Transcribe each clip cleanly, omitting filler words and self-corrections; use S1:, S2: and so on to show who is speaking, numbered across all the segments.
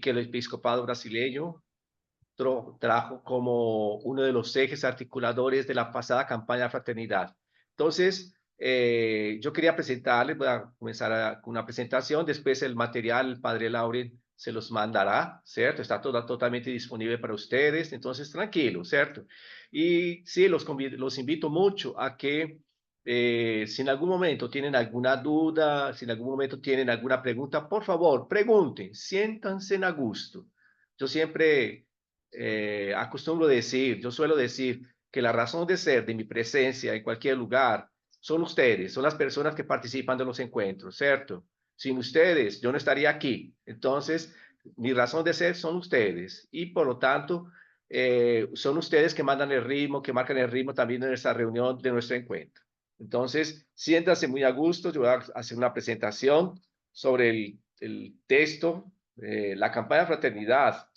S1: que el episcopado brasileño trajo como uno de los ejes articuladores de la pasada campaña de fraternidad. Entonces, yo quería presentarles, voy a comenzar con una presentación, después el material, el padre Lauren se los mandará, ¿cierto? Está todo totalmente disponible para ustedes, entonces tranquilo, ¿cierto? Y sí, los invito mucho a que si en algún momento tienen alguna duda, si en algún momento tienen alguna pregunta, por favor, pregunten, siéntanse a gusto. Yo siempre acostumbro decir, yo suelo decir que la razón de ser de mi presencia en cualquier lugar son ustedes, son las personas que participan de los encuentros, ¿cierto? Sin ustedes, yo no estaría aquí. Entonces, mi razón de ser son ustedes y por lo tanto, son ustedes que mandan el ritmo, que marcan el ritmo también de nuestra reunión, de nuestro encuentro. Entonces, siéntanse muy a gusto. Yo voy a hacer una presentación sobre el texto, la campaña de fraternidad.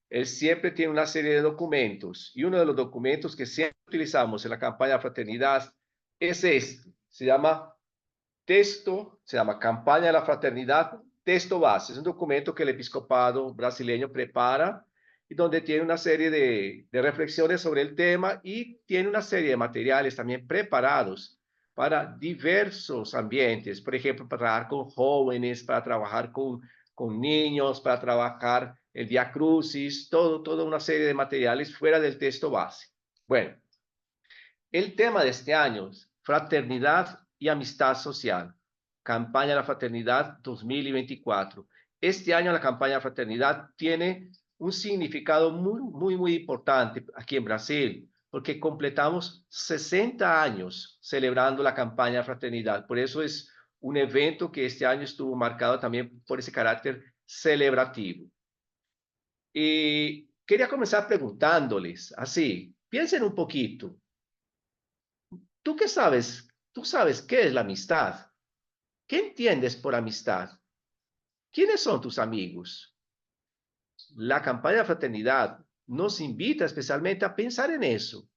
S1: Él siempre tiene una serie de documentos y uno de los documentos que siempre utilizamos en la campaña de fraternidad es este. Se llama Campaña de la Fraternidad, texto base. Es un documento que el episcopado brasileño prepara y donde tiene una serie de reflexiones sobre el tema y tiene una serie de materiales también preparados para diversos ambientes, por ejemplo, para trabajar con jóvenes, para trabajar con niños, para trabajar el Vía Crucis, toda una serie de materiales fuera del texto base. Bueno, el tema de este año es fraternidad y amistad social, campaña de la fraternidad 2024. Este año la campaña de fraternidad tiene un significado muy importante aquí en Brasil, porque completamos 60 años celebrando la campaña de fraternidad. Por eso es un evento que este año estuvo marcado también por ese carácter celebrativo. Y quería comenzar preguntándoles, así, piensen un poquito. ¿Tú qué sabes? ¿Tú sabes qué es la amistad? ¿Qué entiendes por amistad? ¿Quiénes son tus amigos? La campaña de fraternidad nos invita especialmente a pensar en eso.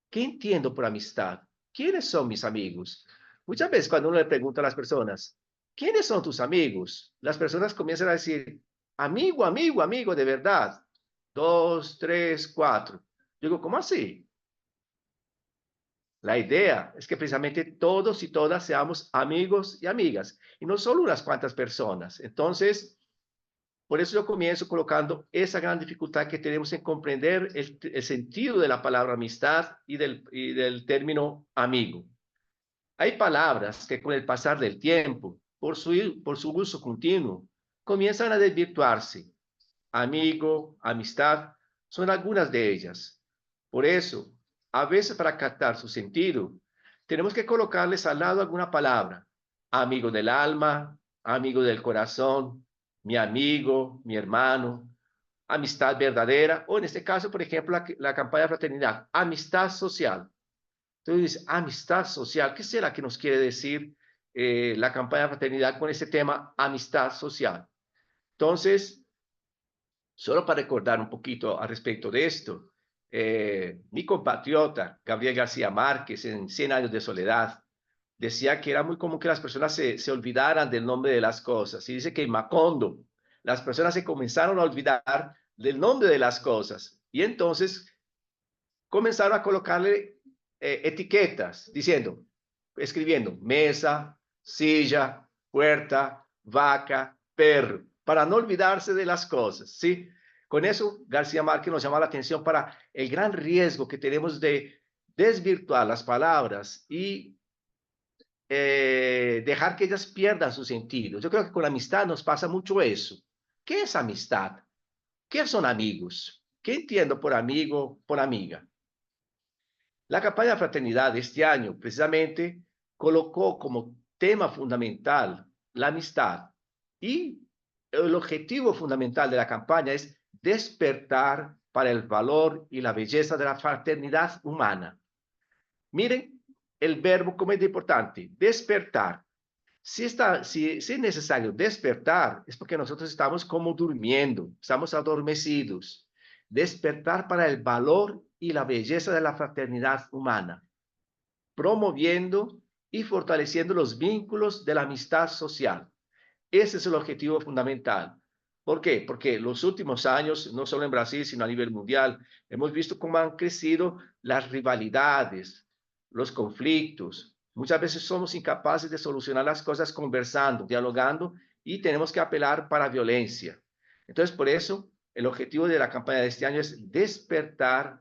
S1: ¿Qué entiendo por amistad? ¿Quiénes son mis amigos? Muchas veces cuando uno le pregunta a las personas, ¿quiénes son tus amigos? Las personas comienzan a decir, amigo, amigo, amigo, de verdad. Dos, tres, cuatro. Yo digo, ¿cómo así? La idea es que precisamente todos y todas seamos amigos y amigas, y no solo unas cuantas personas. Entonces, por eso yo comienzo colocando esa gran dificultad que tenemos en comprender el sentido de la palabra amistad y del término amigo. Hay palabras que con el pasar del tiempo, por su uso continuo, comienzan a desvirtuarse. Amigo, amistad, son algunas de ellas. Por eso, a veces para captar su sentido, tenemos que colocarles al lado alguna palabra. Amigo del alma, amigo del corazón, mi amigo, mi hermano, amistad verdadera, o en este caso, por ejemplo, la campaña de fraternidad, amistad social. Entonces, dice, amistad social, ¿qué será que nos quiere decir la campaña de fraternidad con ese tema, amistad social? Entonces, solo para recordar un poquito al respecto de esto, mi compatriota Gabriel García Márquez en Cien años de soledad decía que era muy común que las personas se olvidaran del nombre de las cosas. Y dice que en Macondo las personas se comenzaron a olvidar del nombre de las cosas. Y entonces comenzaron a colocarle etiquetas diciendo, escribiendo mesa, silla, puerta, vaca, perro, para no olvidarse de las cosas, ¿sí? Con eso, García Márquez nos llama la atención para el gran riesgo que tenemos de desvirtuar las palabras y dejar que ellas pierdan su sentido. Yo creo que con la amistad nos pasa mucho eso. ¿Qué es amistad? ¿Qué son amigos? ¿Qué entiendo por amigo, por amiga? La campaña de fraternidad de este año precisamente colocó como tema fundamental la amistad y el objetivo fundamental de la campaña es despertar para el valor y la belleza de la fraternidad humana. Miren el verbo como es importante, despertar. Si es necesario despertar, es porque nosotros estamos como durmiendo, estamos adormecidos. Despertar para el valor y la belleza de la fraternidad humana, promoviendo y fortaleciendo los vínculos de la amistad social. Ese es el objetivo fundamental. ¿Por qué? Porque los últimos años, no solo en Brasil, sino a nivel mundial, hemos visto cómo han crecido las rivalidades, los conflictos. Muchas veces somos incapaces de solucionar las cosas conversando, dialogando, y tenemos que apelar para violencia. Entonces, por eso, el objetivo de la campaña de este año es despertar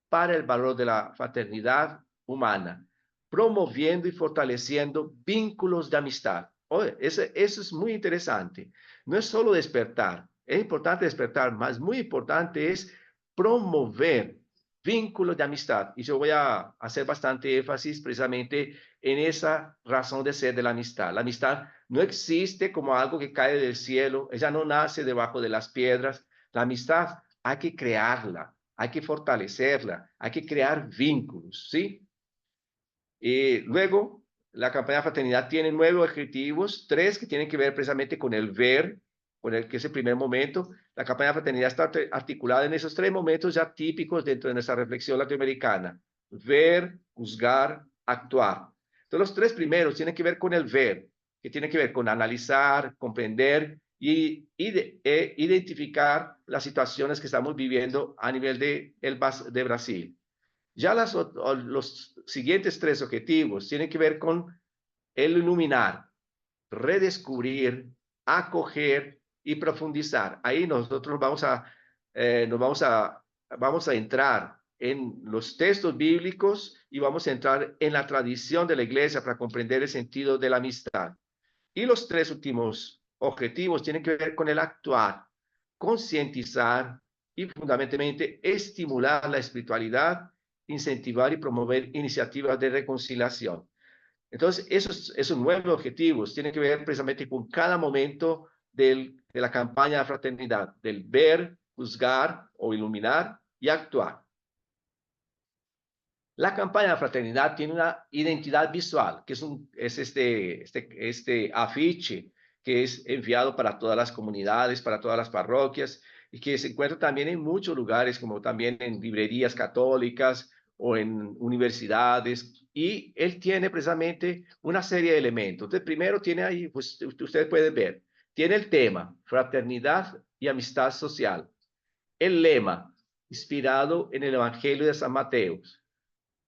S1: para el valor de la fraternidad humana, promoviendo y fortaleciendo vínculos de amistad. Oye, eso es muy interesante. No es solo despertar, es importante despertar, más muy importante es promover vínculos de amistad. Y yo voy a hacer bastante énfasis precisamente en esa razón de ser de la amistad. La amistad no existe como algo que cae del cielo, ella no nace debajo de las piedras. La amistad hay que crearla, hay que fortalecerla, hay que crear vínculos, ¿sí? Y luego, la campaña de fraternidad tiene 9 objetivos, 3 que tienen que ver precisamente con el ver, con el que es el primer momento. La campaña de fraternidad está articulada en esos 3 momentos ya típicos dentro de nuestra reflexión latinoamericana: ver, juzgar, actuar. Entonces, los 3 primeros tienen que ver con el ver, que tiene que ver con analizar, comprender y identificar las situaciones que estamos viviendo a nivel de Brasil. Ya los siguientes 3 objetivos tienen que ver con el iluminar, redescubrir, acoger y profundizar. Ahí nosotros vamos a entrar en los textos bíblicos y vamos a entrar en la tradición de la iglesia para comprender el sentido de la amistad. Y los 3 últimos objetivos tienen que ver con el actuar, concientizar y fundamentalmente estimular la espiritualidad, incentivar y promover iniciativas de reconciliación. Entonces, esos 9 objetivos tienen que ver precisamente con cada momento de la campaña de fraternidad, del ver, juzgar o iluminar y actuar. La campaña de fraternidad tiene una identidad visual, que es este afiche que es enviado para todas las comunidades, para todas las parroquias, y que se encuentra también en muchos lugares, como también en librerías católicas o en universidades. Y él tiene precisamente una serie de elementos. Entonces, primero tiene ahí, pues ustedes pueden ver, tiene el tema, fraternidad y amistad social. El lema, inspirado en el Evangelio de San Mateo: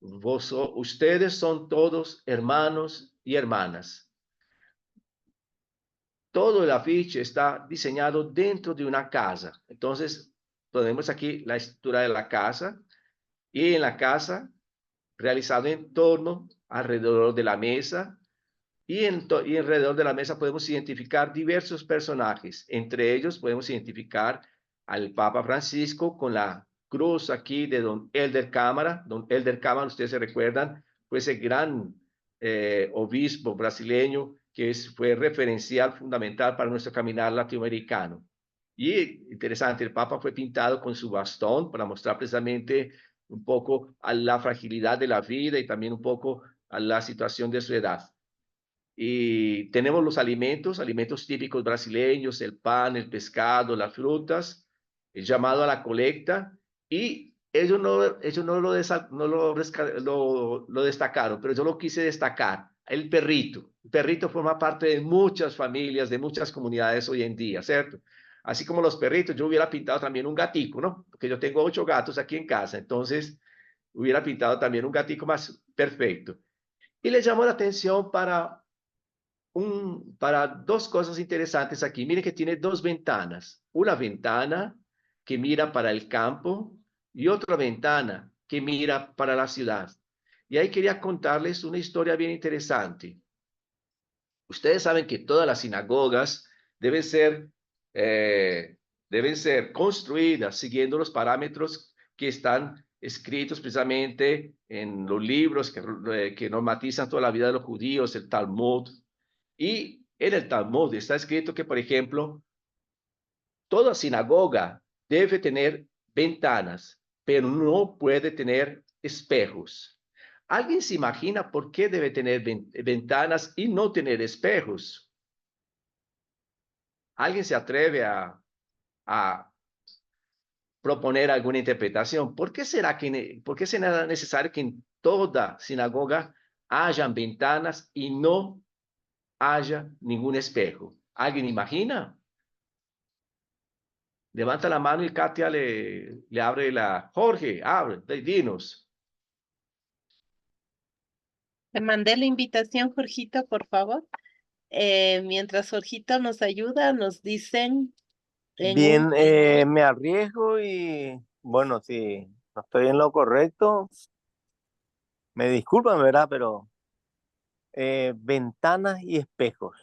S1: ustedes son todos hermanos y hermanas. Todo el afiche está diseñado dentro de una casa. Entonces, tenemos aquí la estructura de la casa, y en la casa, realizado en torno, alrededor de la mesa, y alrededor de la mesa podemos identificar diversos personajes. Entre ellos podemos identificar al Papa Francisco con la cruz aquí de don Elder Câmara. Don Elder Câmara, ustedes se recuerdan, fue ese gran obispo brasileño que fue referencial fundamental para nuestro caminar latinoamericano. Y interesante, el Papa fue pintado con su bastón para mostrar precisamente un poco a la fragilidad de la vida y también un poco a la situación de su edad. Y tenemos los alimentos típicos brasileños: el pan, el pescado, las frutas, el llamado a la colecta. Y ellos no lo destacaron, pero yo lo quise destacar: el perrito. El perrito forma parte de muchas familias, de muchas comunidades hoy en día, ¿cierto? Así como los perritos, yo hubiera pintado también un gatico, ¿no? Porque yo tengo 8 gatos aquí en casa, entonces hubiera pintado también un gatico más perfecto. Y le llamó la atención para 2 cosas interesantes aquí. Miren que tiene 2 ventanas. Una ventana que mira para el campo y otra ventana que mira para la ciudad. Y ahí quería contarles una historia bien interesante. Ustedes saben que todas las sinagogas deben ser, eh, deben ser construidas siguiendo los parámetros que están escritos precisamente en los libros que normatizan toda la vida de los judíos, el Talmud. Y en el Talmud está escrito que, por ejemplo, toda sinagoga debe tener ventanas, pero no puede tener espejos. ¿Alguien se imagina por qué debe tener ventanas y no tener espejos? ¿Alguien se atreve a proponer alguna interpretación? ¿Por qué será necesario que en toda sinagoga hayan ventanas y no haya ningún espejo? ¿Alguien imagina? Levanta la mano y Katia le abre la... Jorge, abre, dinos.
S2: Te mandé la invitación, Jorgito, por favor. Mientras Jorgito nos ayuda, nos dicen en un...
S3: Bien, me arriesgo y bueno, si no estoy en lo correcto, me disculpan, ¿verdad? Pero ventanas y espejos.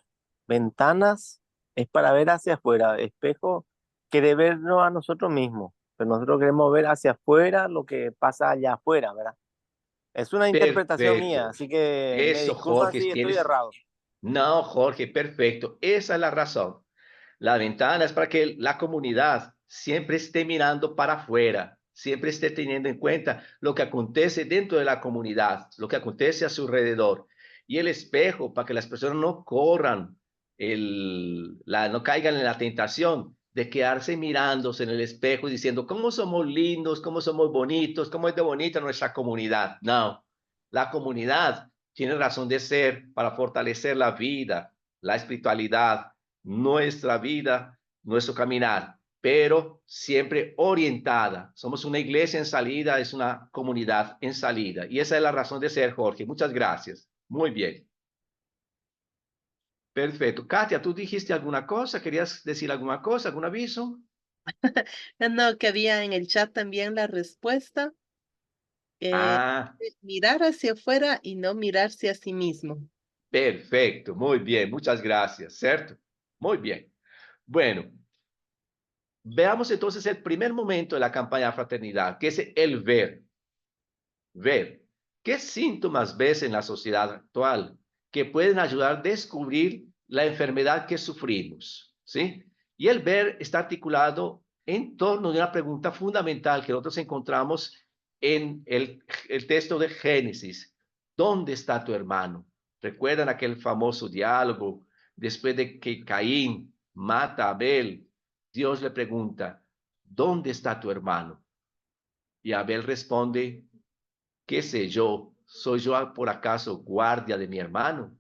S3: Ventanas es para ver hacia afuera, espejo quiere vernos a nosotros mismos, pero nosotros queremos ver hacia afuera lo que pasa allá afuera, ¿verdad? Es una interpretación mía,
S1: Perfecto.
S3: así que me
S1: Eso,
S3: disculpan
S1: Jorge,
S3: si estoy
S1: tienes...
S3: errado.
S1: No, Jorge, perfecto. Esa es la razón. La ventana es para que la comunidad siempre esté mirando para afuera, siempre esté teniendo en cuenta lo que acontece dentro de la comunidad, lo que acontece a su alrededor. Y el espejo para que las personas no corran, no caigan en la tentación de quedarse mirándose en el espejo y diciendo cómo somos lindos, cómo somos bonitos, cómo es de bonita nuestra comunidad. No, la comunidad tiene razón de ser para fortalecer la vida, la espiritualidad, nuestra vida, nuestro caminar, pero siempre orientada. Somos una iglesia en salida, es una comunidad en salida. Y esa es la razón de ser, Jorge. Muchas gracias. Muy bien. Perfecto. Katia, ¿tú dijiste alguna cosa? ¿Querías decir alguna cosa, algún aviso?
S2: No, que había en el chat también la respuesta. eh,
S1: Ah,
S2: Mirar hacia afuera y no mirarse a sí mismo.
S1: perfecto. Muy bien. Muchas gracias. ¿Cierto? Muy bien. Bueno, veamos entonces el primer momento de la campaña de fraternidad, que es el ver. Ver qué síntomas ves en la sociedad actual que pueden ayudar a descubrir la enfermedad que sufrimos, ¿sí? Y el ver está articulado en torno de una pregunta fundamental que nosotros encontramos en el texto de Génesis. ¿Dónde está tu hermano? ¿Recuerdan aquel famoso diálogo después de que Caín mata a Abel? Dios le pregunta, ¿dónde está tu hermano? Y Abel responde, ¿qué sé yo? ¿Soy yo por acaso guardia de mi hermano?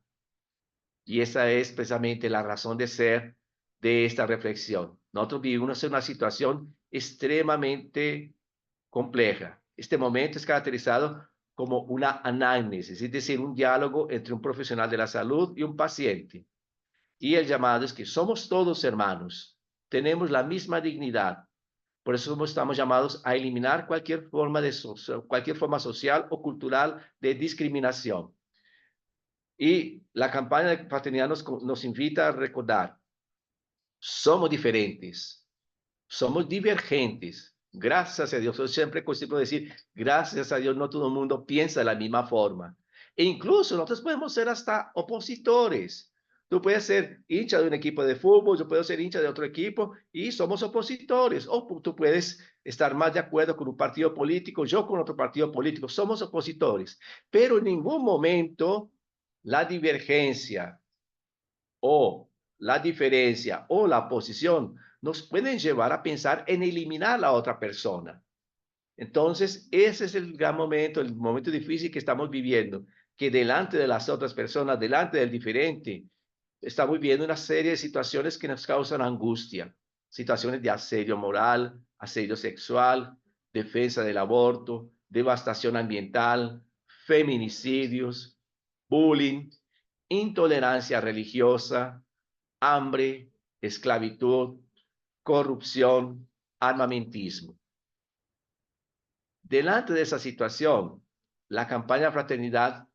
S1: Y esa es precisamente la razón de ser de esta reflexión. Nosotros vivimos en una situación extremadamente compleja. Este momento es caracterizado como una análisis, es decir, un diálogo entre un profesional de la salud y un paciente. Y el llamado es que somos todos hermanos, tenemos la misma dignidad. Por eso estamos llamados a eliminar cualquier forma social o cultural de discriminación. Y la campaña de fraternidad nos invita a recordar, somos diferentes, somos divergentes. Gracias a Dios, yo siempre consigo decir, gracias a Dios no todo el mundo piensa de la misma forma. E incluso nosotros podemos ser hasta opositores. Tú puedes ser hincha de un equipo de fútbol, yo puedo ser hincha de otro equipo y somos opositores. O tú puedes estar más de acuerdo con un partido político, yo con otro partido político. Somos opositores. Pero en ningún momento la divergencia o la diferencia o la posición nos pueden llevar a pensar en eliminar a la otra persona. Entonces, ese es el momento difícil que estamos viviendo, que delante de las otras personas, delante del diferente, estamos viviendo una serie de situaciones que nos causan angustia, situaciones de asedio moral, asedio sexual, defensa del aborto, devastación ambiental, feminicidios, bullying, intolerancia religiosa, hambre, esclavitud, corrupción, armamentismo. Delante de esa situación, la campaña Fraternidad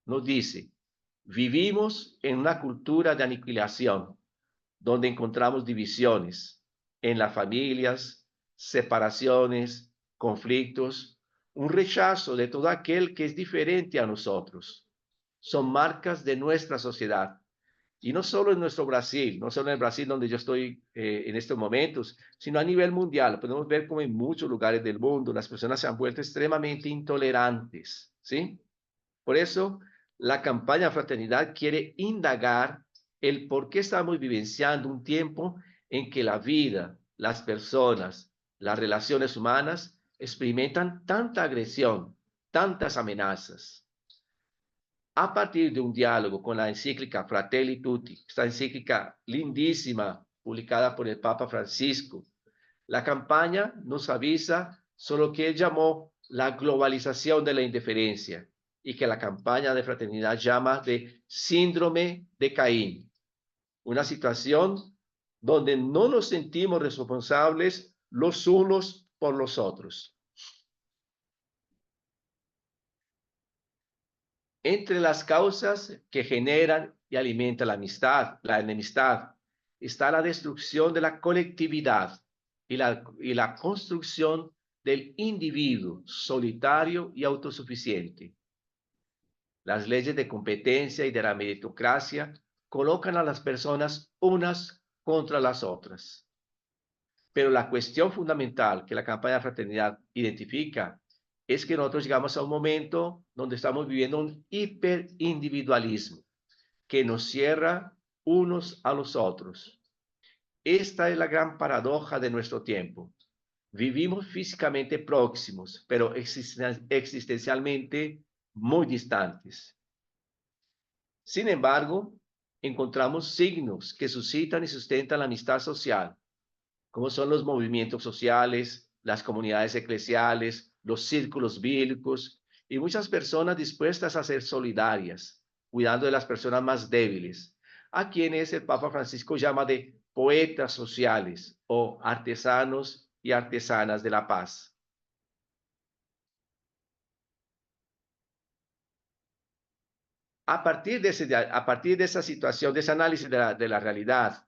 S1: nos dice, vivimos en una cultura de aniquilación, donde encontramos divisiones en las familias, separaciones, conflictos, un rechazo de todo aquel que es diferente a nosotros. Son marcas de nuestra sociedad. Y no solo en nuestro Brasil, no solo en el Brasil donde yo estoy en estos momentos, sino a nivel mundial. Podemos ver como en muchos lugares del mundo las personas se han vuelto extremadamente intolerantes, ¿sí? Por eso, la campaña Fraternidad quiere indagar el por qué estamos vivenciando un tiempo en que la vida, las personas, las relaciones humanas experimentan tanta agresión, tantas amenazas. A partir de un diálogo con la encíclica Fratelli Tutti, esta encíclica lindísima, publicada por el Papa Francisco, La campaña nos avisa sobre lo que él llamó la globalización de la indiferencia y que la campaña de fraternidad llama de síndrome de Caín, una situación donde no nos sentimos responsables los unos por los otros. Entre las causas que generan y alimentan la enemistad, está la destrucción de la colectividad y la construcción del individuo solitario y autosuficiente. Las leyes de competencia y de la meritocracia colocan a las personas unas contra las otras. Pero la cuestión fundamental que la campaña de fraternidad identifica es que nosotros llegamos a un momento donde estamos viviendo un hiperindividualismo que nos cierra unos a los otros. Esta es la gran paradoja de nuestro tiempo. Vivimos físicamente próximos, pero existencialmente muy distantes. Sin embargo, encontramos signos que suscitan y sustentan la amistad social, como son los movimientos sociales, las comunidades eclesiales, los círculos bíblicos y muchas personas dispuestas a ser solidarias, cuidando de las personas más débiles, a quienes el Papa Francisco llama de poetas sociales o artesanos y artesanas de la paz. A partir de esa situación, de ese análisis de la realidad,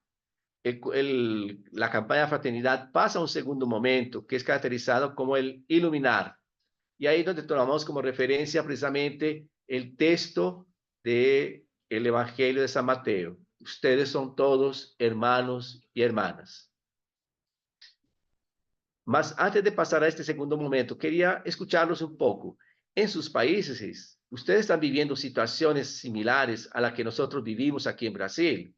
S1: la campaña de fraternidad pasa a un segundo momento que es caracterizado como el iluminar. Y ahí es donde tomamos como referencia precisamente el texto del Evangelio de San Mateo. Ustedes son todos hermanos y hermanas. Mas antes de pasar a este segundo momento, quería escucharlos un poco. En sus países, ustedes están viviendo situaciones similares a las que nosotros vivimos aquí en Brasil.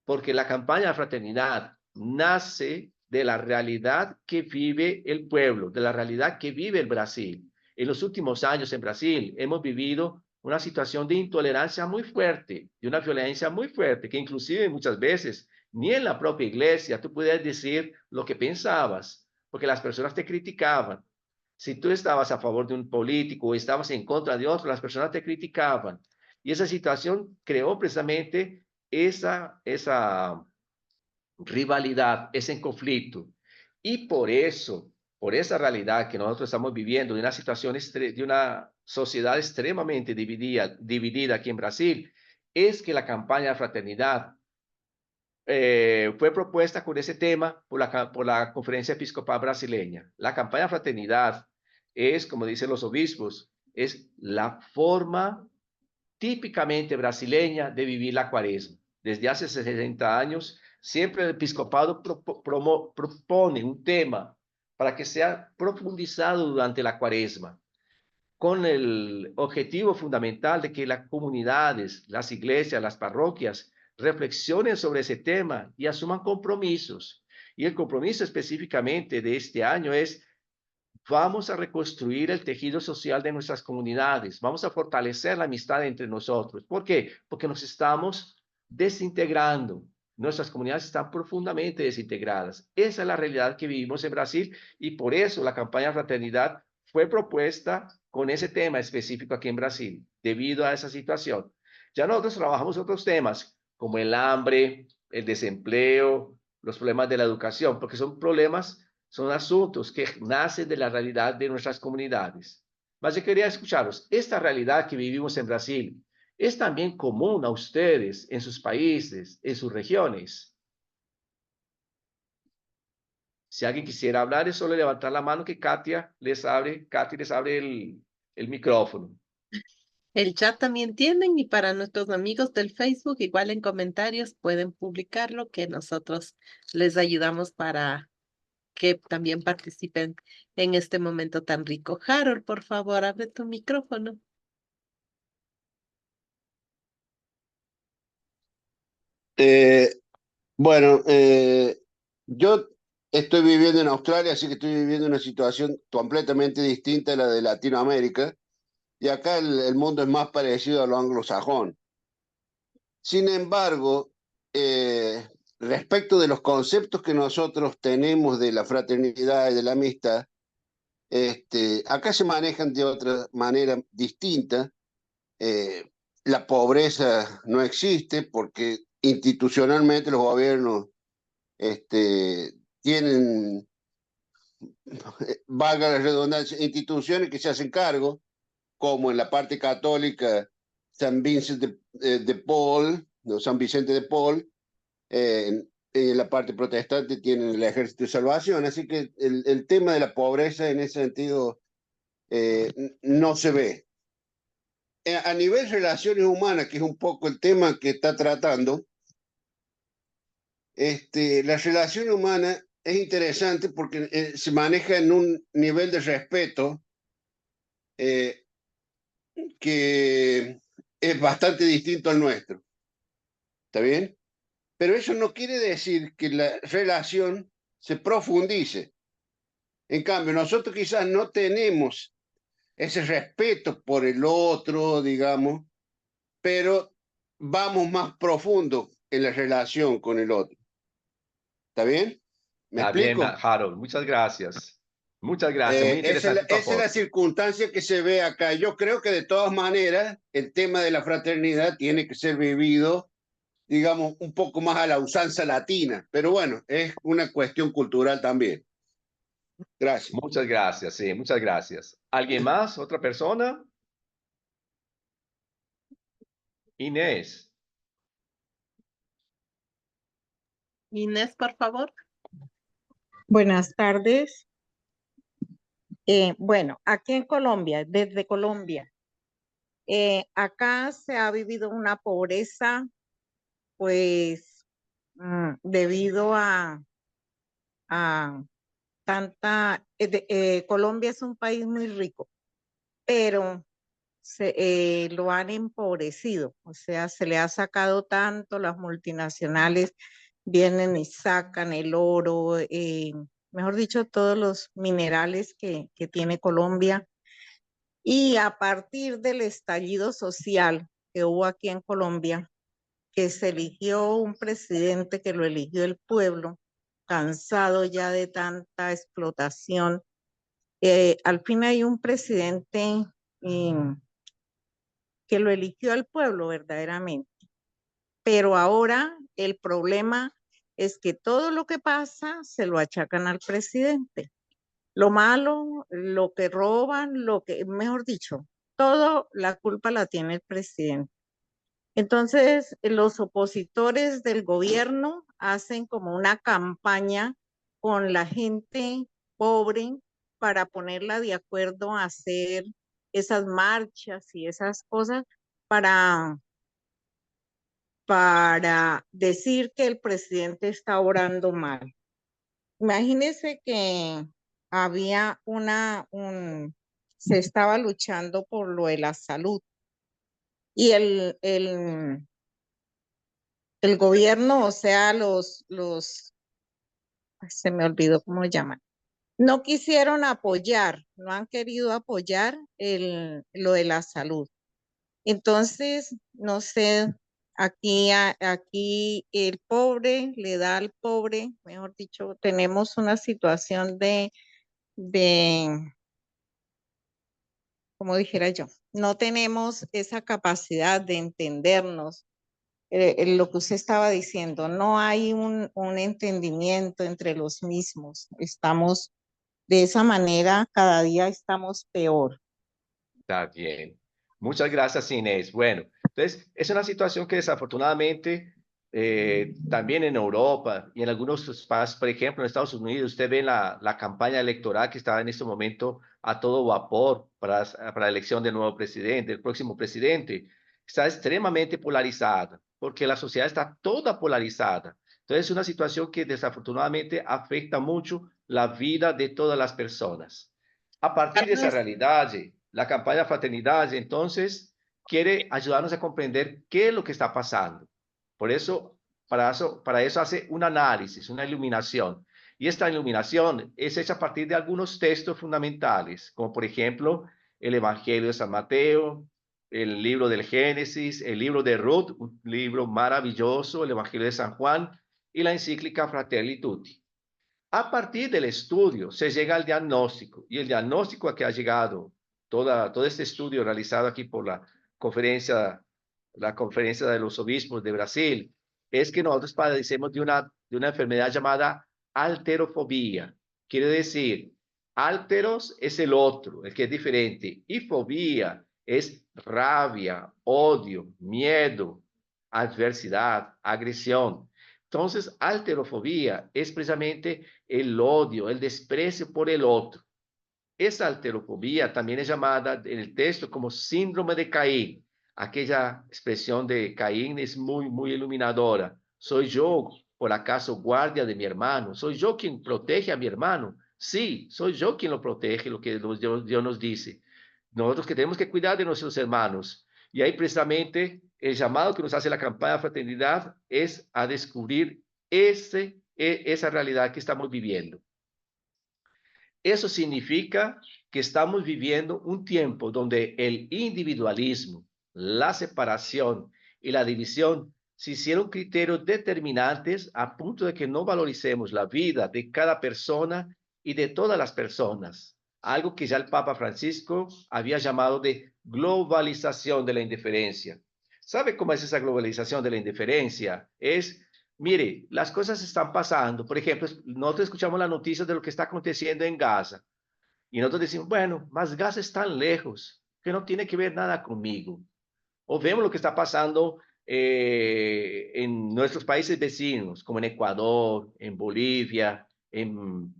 S1: Porque la campaña de fraternidad nace de la realidad que vive el pueblo, de la realidad que vive el Brasil. En los últimos años en Brasil hemos vivido una situación de intolerancia muy fuerte, de una violencia muy fuerte, que inclusive muchas veces ni en la propia iglesia tú podías decir lo que pensabas, porque las personas te criticaban. Si tú estabas a favor de un político o estabas en contra de otro, las personas te criticaban. Y esa situación creó precisamente esa rivalidad, ese conflicto. Y por esa realidad que nosotros estamos viviendo, de una situación, de una sociedad extremadamente dividida aquí en Brasil, es que la campaña de fraternidad fue propuesta con ese tema por la Conferencia Episcopal Brasileña. La campaña de fraternidad es, como dicen los obispos, es la forma típicamente brasileña de vivir la cuaresma. Desde hace 60 años, siempre el episcopado propone un tema para que sea profundizado durante la cuaresma, con el objetivo fundamental de que las comunidades, las iglesias, las parroquias reflexionen sobre ese tema y asuman compromisos. Y el compromiso específicamente de este año es: vamos a reconstruir el tejido social de nuestras comunidades, vamos a fortalecer la amistad entre nosotros. ¿Por qué? Porque nos estamos desintegrando. Nuestras comunidades están profundamente desintegradas. Esa es la realidad que vivimos en Brasil y por eso la campaña Fraternidad fue propuesta con ese tema específico aquí en Brasil, debido a esa situación. Ya nosotros trabajamos otros temas como el hambre, el desempleo, los problemas de la educación, porque son asuntos que nacen de la realidad de nuestras comunidades. Mas yo quería escucharos, esta realidad que vivimos en Brasil, ¿es también común a ustedes en sus países, en sus regiones? Si alguien quisiera hablar, es solo levantar la mano que Katy les abre el micrófono.
S2: El chat también tienen y para nuestros amigos del Facebook, igual en comentarios pueden publicarlo, que nosotros les ayudamos para que también participen en este momento tan rico. Harold, por favor, abre tu micrófono.
S4: Eh, bueno, yo estoy viviendo en Australia, así que estoy viviendo una situación completamente distinta a la de Latinoamérica, y acá el mundo es más parecido a lo anglosajón. Sin embargo, respecto de los conceptos que nosotros tenemos de la fraternidad y de la amistad, acá se manejan de otra manera distinta. La pobreza no existe porque institucionalmente los gobiernos tienen, valga la redundancia, instituciones que se hacen cargo, como en la parte católica San Vincent de Paul, no, San Vicente de Paul, en la parte protestante tienen el Ejército de Salvación, así que el tema de la pobreza en ese sentido no se ve. A nivel relaciones humanas, que es un poco el tema que está tratando, la relación humana es interesante porque se maneja en un nivel de respeto que es bastante distinto al nuestro. ¿Está bien? Pero eso no quiere decir que la relación se profundice. En cambio, nosotros quizás no tenemos ese respeto por el otro, digamos, pero vamos más profundo en la relación con el otro. ¿Está bien? ¿Me
S1: Está bien,
S4: explico?
S1: Harold. Muchas gracias. Muchas gracias. Muy interesante tu
S4: Esa es la
S1: aporte.
S4: circunstancia que se ve acá. Yo creo que de todas maneras el tema de la fraternidad tiene que ser vivido, digamos, un poco más a la usanza latina, pero bueno, es una cuestión cultural también. Gracias.
S1: Muchas gracias, sí, muchas gracias. ¿Alguien más? ¿Otra persona? Inés.
S2: Inés, por favor.
S5: Buenas tardes. Bueno, aquí en Colombia, desde Colombia, acá se ha vivido una pobreza, pues, debido a Colombia es un país muy rico, pero lo han empobrecido, o sea, se le ha sacado tanto, las multinacionales vienen y sacan el oro, mejor dicho, todos los minerales que tiene Colombia. Y a partir del estallido social que hubo aquí en Colombia, que se eligió un presidente que lo eligió el pueblo, cansado ya de tanta explotación, al fin hay un presidente eh, que lo eligió el pueblo verdaderamente. Pero ahora el problema es que todo lo que pasa se lo achacan al presidente. Lo malo, lo que roban, mejor dicho, todo la culpa la tiene el presidente. Entonces, los opositores del gobierno hacen como una campaña con la gente pobre para ponerla de acuerdo a hacer esas marchas y esas cosas para, para decir que el presidente está obrando mal. Imagínense que había se estaba luchando por lo de la salud y el gobierno, o sea, se me olvidó cómo llaman, no quisieron apoyar, no han querido apoyar lo de la salud. Entonces, no sé, aquí el pobre le da al pobre, mejor dicho, tenemos una situación de, como dijera yo, no tenemos esa capacidad de entendernos. Lo que usted estaba diciendo, no hay un entendimiento entre los mismos. Estamos de esa manera, cada día estamos peor.
S1: Está bien. Muchas gracias, Inés. Bueno, entonces es una situación que desafortunadamente también en Europa y en algunos espacios, por ejemplo, en Estados Unidos, usted ve la campaña electoral que está en este momento a todo vapor para la elección del nuevo presidente, el próximo presidente. Está extremadamente polarizada porque la sociedad está toda polarizada. Entonces es una situación que desafortunadamente afecta mucho la vida de todas las personas. A partir de esa realidad, la campaña Fraternidad, entonces, quiere ayudarnos a comprender qué es lo que está pasando. Por eso, para eso hace un análisis, una iluminación. Y esta iluminación es hecha a partir de algunos textos fundamentales, como por ejemplo el Evangelio de San Mateo, el libro del Génesis, el libro de Ruth, un libro maravilloso, el Evangelio de San Juan y la encíclica Fratelli Tutti. A partir del estudio se llega al diagnóstico, y el diagnóstico a que ha llegado todo este estudio realizado aquí por la conferencia de los obispos de Brasil, es que nosotros padecemos de una enfermedad llamada alterofobia. Quiere decir, alteros es el otro, el que es diferente, y fobia es rabia, odio, miedo, adversidad, agresión. Entonces, alterofobia es precisamente el odio, el desprecio por el otro. Esa alterofobia también es llamada en el texto como síndrome de Caín. Aquella expresión de Caín es muy, muy iluminadora. Soy yo, por acaso, guardia de mi hermano. Soy yo quien protege a mi hermano. Sí, soy yo quien lo protege, lo que Dios nos dice. Nosotros que tenemos que cuidar de nuestros hermanos. Y ahí precisamente el llamado que nos hace la campaña de fraternidad es a descubrir esa realidad que estamos viviendo. Eso significa que estamos viviendo un tiempo donde el individualismo, la separación y la división se hicieron criterios determinantes a punto de que no valoricemos la vida de cada persona y de todas las personas. Algo que ya el Papa Francisco había llamado de globalización de la indiferencia. ¿Sabe cómo es esa globalización de la indiferencia? Mire, las cosas están pasando. Por ejemplo, nosotros escuchamos las noticias de lo que está aconteciendo en Gaza y nosotros decimos, bueno, más Gaza es tan lejos que no tiene que ver nada conmigo. O vemos lo que está pasando en nuestros países vecinos, como en Ecuador, en Bolivia, en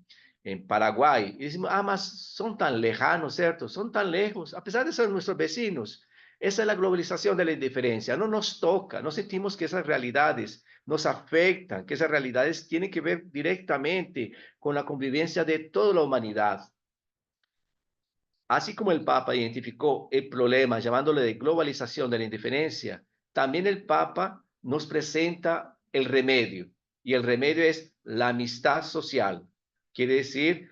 S1: Paraguay. Y decimos, más son tan lejanos, ¿cierto? Son tan lejos, a pesar de ser nuestros vecinos. Esa es la globalización de la indiferencia. No nos toca, no sentimos que esas realidades nos afectan, que esas realidades tienen que ver directamente con la convivencia de toda la humanidad. Así como el Papa identificó el problema llamándole de globalización de la indiferencia, también el Papa nos presenta el remedio. Y el remedio es la amistad social. Quiere decir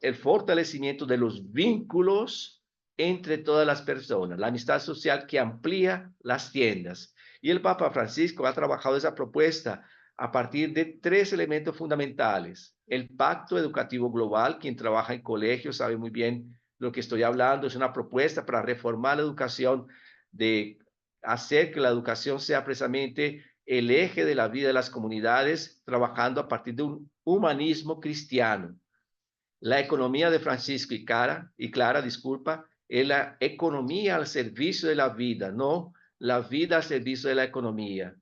S1: el fortalecimiento de los vínculos entre todas las personas. La amistad social que amplía las tiendas. Y el Papa Francisco ha trabajado esa propuesta a partir de 3 elementos fundamentales. El pacto educativo global, quien trabaja en colegios sabe muy bien lo que estoy hablando, es una propuesta para reformar la educación, de hacer que la educación sea precisamente el eje de la vida de las comunidades, trabajando a partir de un humanismo cristiano. La economía de Francisco y Clara, disculpa, es la economía al servicio de la vida, no la vida al servicio de la economía.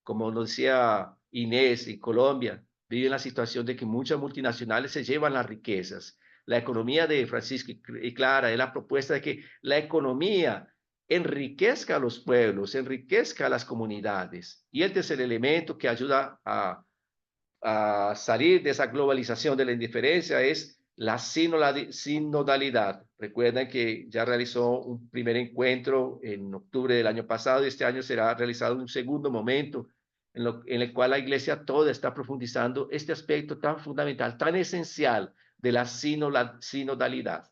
S1: Como nos decía Inés, en Colombia, vive la situación de que muchas multinacionales se llevan las riquezas. La economía de Francisco y Clara es la propuesta de que la economía enriquezca a los pueblos, enriquezca a las comunidades. Y el tercer elemento que ayuda a salir de esa globalización de la indiferencia es la sinodalidad. Recuerden que ya realizó un primer encuentro en octubre del año pasado y este año será realizado un segundo momento en el cual la iglesia toda está profundizando este aspecto tan fundamental, tan esencial de la sinodalidad.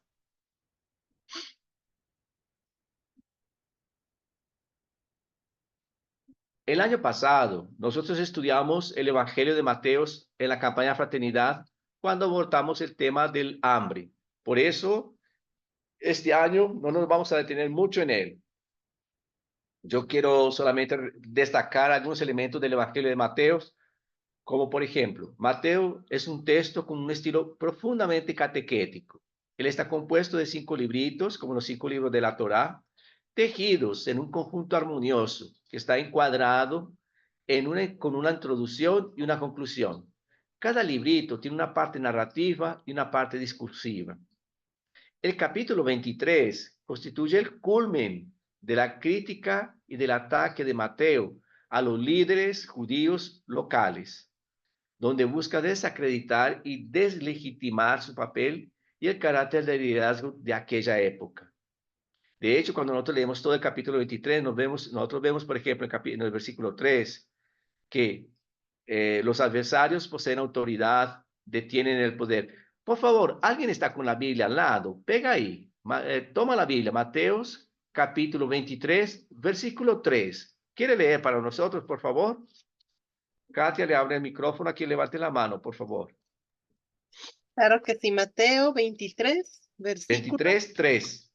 S1: El año pasado, nosotros estudiamos el Evangelio de Mateo en la campaña Fraternidad cuando abordamos el tema del hambre. Por eso, este año no nos vamos a detener mucho en él. Yo quiero solamente destacar algunos elementos del Evangelio de Mateo, como por ejemplo, Mateo es un texto con un estilo profundamente catequético. Él está compuesto de 5 libritos, como los 5 libros de la Torá, tejidos en un conjunto armonioso que está encuadrado con una introducción y una conclusión. Cada librito tiene una parte narrativa y una parte discursiva. El capítulo 23 constituye el culmen de la crítica y del ataque de Mateo a los líderes judíos locales, donde busca desacreditar y deslegitimar su papel y el carácter de liderazgo de aquella época. De hecho, cuando nosotros leemos todo el capítulo 23, nosotros vemos, por ejemplo, en el versículo 3, que los adversarios poseen autoridad, detienen el poder. Por favor, alguien está con la Biblia al lado, pega ahí, toma la Biblia, Mateos capítulo 23, versículo 3. ¿Quiere leer para nosotros, por favor? Katia, le abre el micrófono a quien levante la mano, por favor.
S2: Claro que sí, Mateo 23, versículo.
S1: 23:3.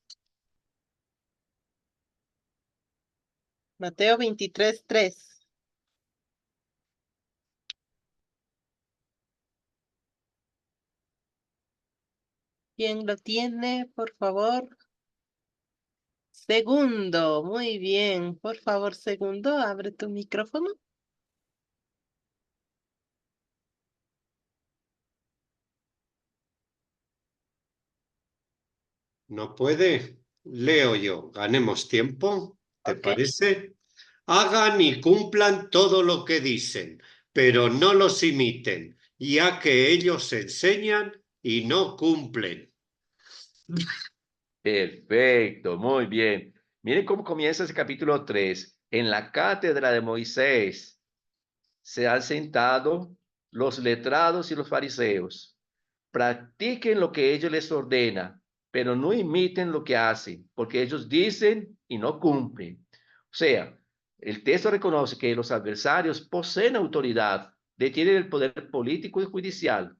S2: Mateo 23:3. ¿Quién lo tiene, por favor? Segundo, muy bien. Por favor, segundo, abre tu micrófono.
S6: ¿No puede? Leo yo. Ganemos tiempo, ¿te
S2: Ok.
S6: parece? Hagan y cumplan todo lo que dicen, pero no los imiten, ya que ellos enseñan y no cumplen.
S1: Perfecto, muy bien. Miren cómo comienza ese capítulo 3. En la cátedra de Moisés se han sentado los letrados y los fariseos. Practiquen lo que ellos les ordena, pero no imiten lo que hacen, porque ellos dicen y no cumplen. O sea, el texto reconoce que los adversarios poseen autoridad, detienen el poder político y judicial,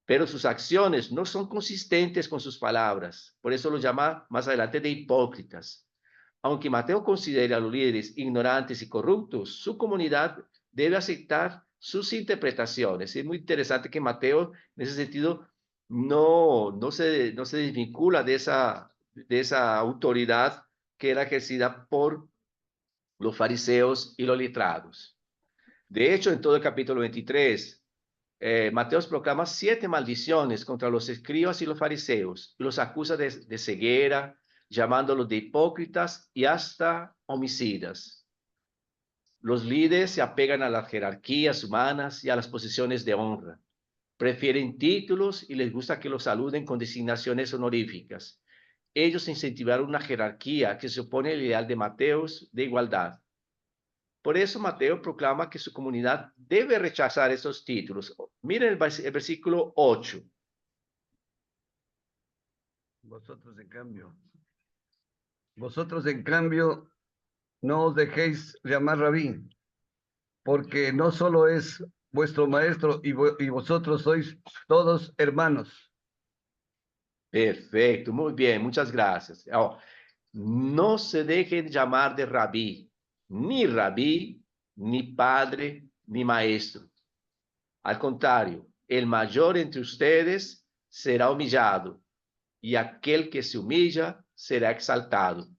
S1: pero sus acciones no son consistentes con sus palabras. Por eso lo llama más adelante de hipócritas. Aunque Mateo considere a los líderes ignorantes y corruptos, su comunidad debe aceptar sus interpretaciones. Es muy interesante que Mateo, en ese sentido, no se desvincula de esa autoridad que era ejercida por los fariseos y los letrados. De hecho, en todo el capítulo 23, Mateo proclama 7 maldiciones contra los escribas y los fariseos y los acusa de ceguera, llamándolos de hipócritas y hasta homicidas. Los líderes se apegan a las jerarquías humanas y a las posiciones de honra. Prefieren títulos y les gusta que los saluden con designaciones honoríficas. Ellos incentivaron una jerarquía que se opone al ideal de Mateo de igualdad. Por eso Mateo proclama que su comunidad debe rechazar esos títulos. Miren el versículo 8.
S7: Vosotros en cambio, no os dejéis llamar rabí, porque no solo es vuestro maestro y vosotros sois todos hermanos.
S1: Perfecto, muy bien, muchas gracias. Oh, no se dejen llamar de rabí, ni padre, ni maestro. Al contrario, el mayor entre ustedes será humillado y aquel que se humilla será exaltado.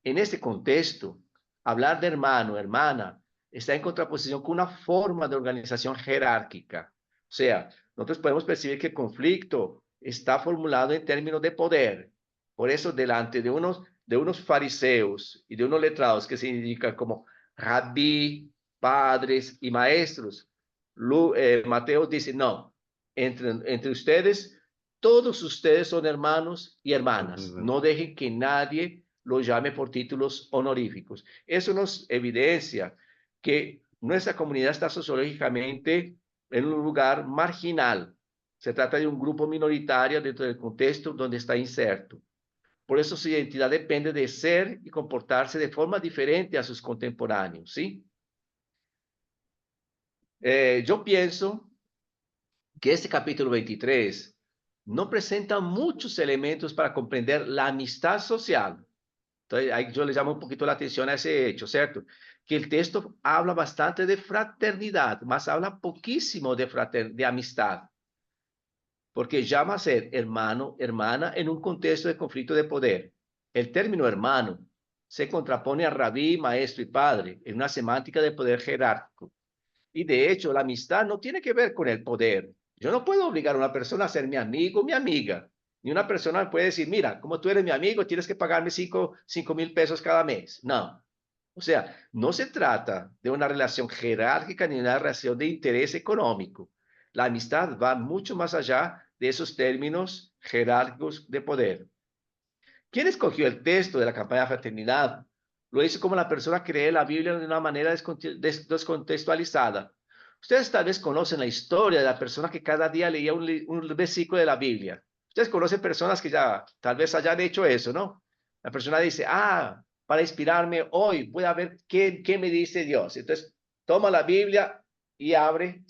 S1: En este contexto, hablar de hermano, hermana, está en contraposición con una forma de organización jerárquica. O sea, nosotros podemos percibir que el conflicto está formulado en términos de poder. Por eso, delante de unos fariseos y de unos letrados que se indican como rabí, padres y maestros, Mateo dice, no, entre ustedes, todos ustedes son hermanos y hermanas. No dejen que nadie lo llame por títulos honoríficos. Eso nos evidencia que nuestra comunidad está sociológicamente en un lugar marginal. Se trata de un grupo minoritario dentro del contexto donde está inserto. Por eso su identidad depende de ser y comportarse de forma diferente a sus contemporáneos, ¿sí? Yo pienso que este capítulo 23 no presenta muchos elementos para comprender la amistad social. Entonces, ahí yo le llamo un poquito la atención a ese hecho, ¿cierto? Que el texto habla bastante de fraternidad, más habla poquísimo de amistad, porque llama a ser hermano, hermana en un contexto de conflicto de poder. El término hermano se contrapone a rabí, maestro y padre en una semántica de poder jerárquico. Y de hecho, la amistad no tiene que ver con el poder. Yo no puedo obligar a una persona a ser mi amigo o mi amiga. Ni una persona puede decir, mira, como tú eres mi amigo, tienes que pagarme 5,000 pesos cada mes. No. O sea, no se trata de una relación jerárquica ni una relación de interés económico. La amistad va mucho más allá de esos términos jerárquicos de poder. ¿Quién escogió el texto de la campaña de fraternidad? Lo hizo como la persona que lee la Biblia de una manera descontextualizada. Ustedes tal vez conocen la historia de la persona que cada día leía un versículo de la Biblia. Ustedes conocen personas que ya tal vez hayan hecho eso, ¿no? La persona dice, para inspirarme hoy voy a ver qué me dice Dios. Entonces toma la Biblia y abre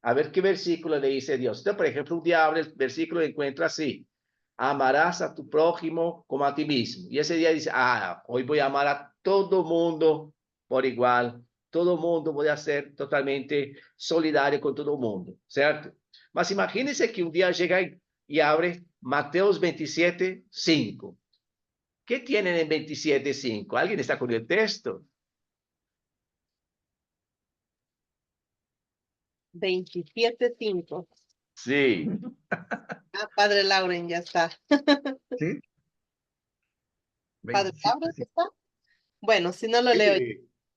S1: a ver qué versículo le dice Dios. Entonces, por ejemplo, un día abre el versículo y encuentra así: amarás a tu prójimo como a ti mismo. Y ese día dice, hoy voy a amar a todo mundo por igual. Todo mundo voy a ser totalmente solidario con todo mundo, ¿cierto? Mas imagínense que un día llega y abre Mateos 27:5. ¿Qué tienen en 27:5? ¿Alguien está con el texto?
S2: 27:5.
S1: Sí.
S2: Padre Lauren ya está.
S7: ¿Sí?
S2: Padre
S7: 27,
S2: Lauren
S7: sí.
S2: está. Bueno, si no lo leo.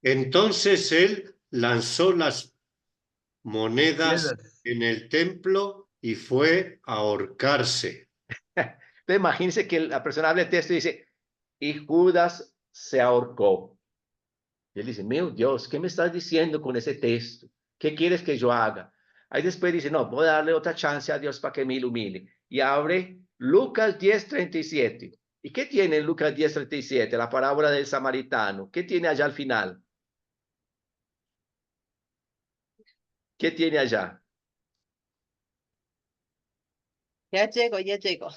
S6: Entonces él lanzó las monedas
S7: Piedras.
S6: en el templo y fue a ahorcarse.
S1: Entonces imagínense que la persona abre el texto y dice, y Judas se ahorcó. Y él dice, meu Dios, ¿qué me estás diciendo con ese texto? ¿Qué quieres que yo haga? Ahí después dice, no, voy a darle otra chance a Dios para que me ilumine. Y abre Lucas 10:37. ¿Y qué tiene en Lucas 10:37? La parábola del samaritano. ¿Qué tiene allá al final? ¿Qué tiene allá?
S2: Ya llego, ya llego.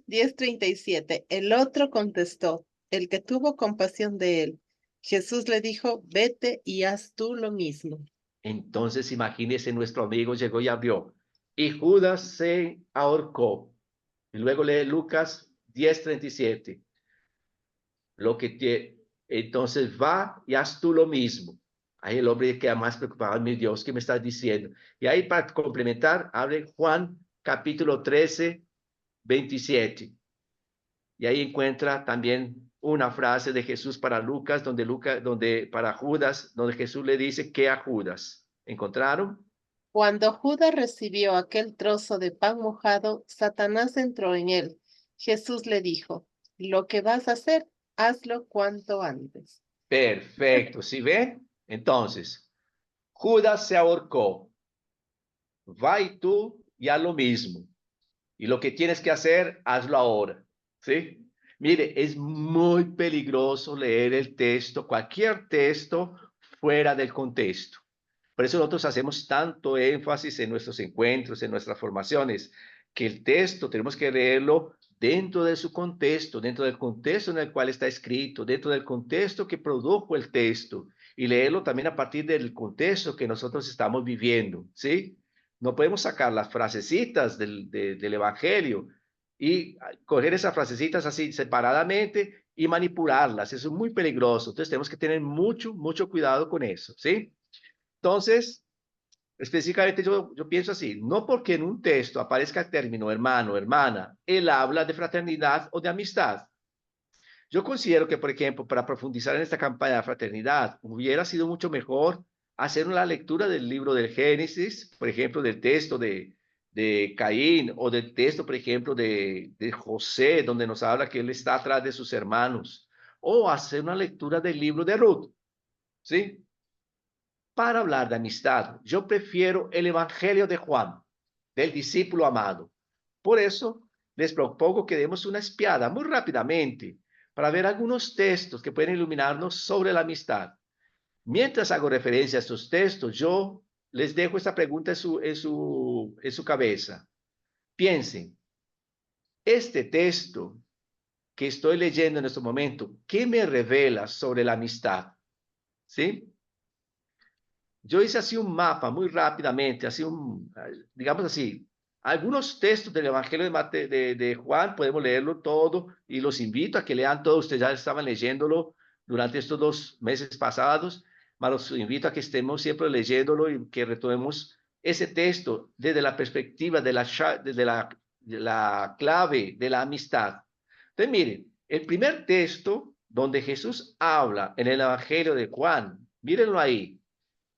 S2: 10:37. El otro contestó, el que tuvo compasión de él. Jesús le dijo, vete y haz tú lo mismo.
S1: Entonces imagínese, nuestro amigo llegó y abrió. Y Judas se ahorcó. Y luego lee Lucas 10:37. Entonces va y haz tú lo mismo. Ahí el hombre queda más preocupado. Mi Dios, ¿qué me estás diciendo? Y ahí, para complementar, abre Juan capítulo 13:27. Y ahí encuentra también una frase de Jesús para Lucas, donde para Judas, donde Jesús le dice que a Judas. ¿Encontraron?
S2: Cuando Judas recibió aquel trozo de pan mojado, Satanás entró en él. Jesús le dijo, lo que vas a hacer, hazlo cuanto antes.
S1: Perfecto. ¿Sí ven? Entonces, Judas se ahorcó. Va y tú y haz lo mismo. Y lo que tienes que hacer, hazlo ahora. ¿Sí? Mire, es muy peligroso leer el texto, cualquier texto, fuera del contexto. Por eso nosotros hacemos tanto énfasis en nuestros encuentros, en nuestras formaciones, que el texto tenemos que leerlo dentro de su contexto, dentro del contexto en el cual está escrito, dentro del contexto que produjo el texto, y leerlo también a partir del contexto que nosotros estamos viviendo, ¿sí? No podemos sacar las frasecitas del Evangelio y coger esas frasecitas así separadamente y manipularlas. Eso es muy peligroso. Entonces tenemos que tener mucho cuidado con eso, ¿sí? Entonces, específicamente yo pienso así, no porque en un texto aparezca el término hermano, hermana, él habla de fraternidad o de amistad. Yo considero que, por ejemplo, para profundizar en esta campaña de fraternidad, hubiera sido mucho mejor hacer una lectura del libro del Génesis, por ejemplo, del texto de Caín, o del texto, por ejemplo, de José, donde nos habla que él está atrás de sus hermanos, o hacer una lectura del libro de Ruth, ¿sí? Para hablar de amistad, yo prefiero el Evangelio de Juan, del discípulo amado. Por eso les propongo que demos una espiada muy rápidamente para ver algunos textos que pueden iluminarnos sobre la amistad. Mientras hago referencia a estos textos, yo les dejo esta pregunta en su cabeza. Piensen, este texto que estoy leyendo en este momento, ¿qué me revela sobre la amistad? ¿Sí? Yo hice así un mapa muy rápidamente, así digamos así, algunos textos del Evangelio de Juan, podemos leerlo todo y los invito a que lean todo. Ustedes ya estaban leyéndolo durante estos 2 meses pasados, pero los invito a que estemos siempre leyéndolo y que retomemos ese texto desde la perspectiva de la clave de la amistad. Entonces, miren, el primer texto donde Jesús habla en el Evangelio de Juan, mírenlo ahí.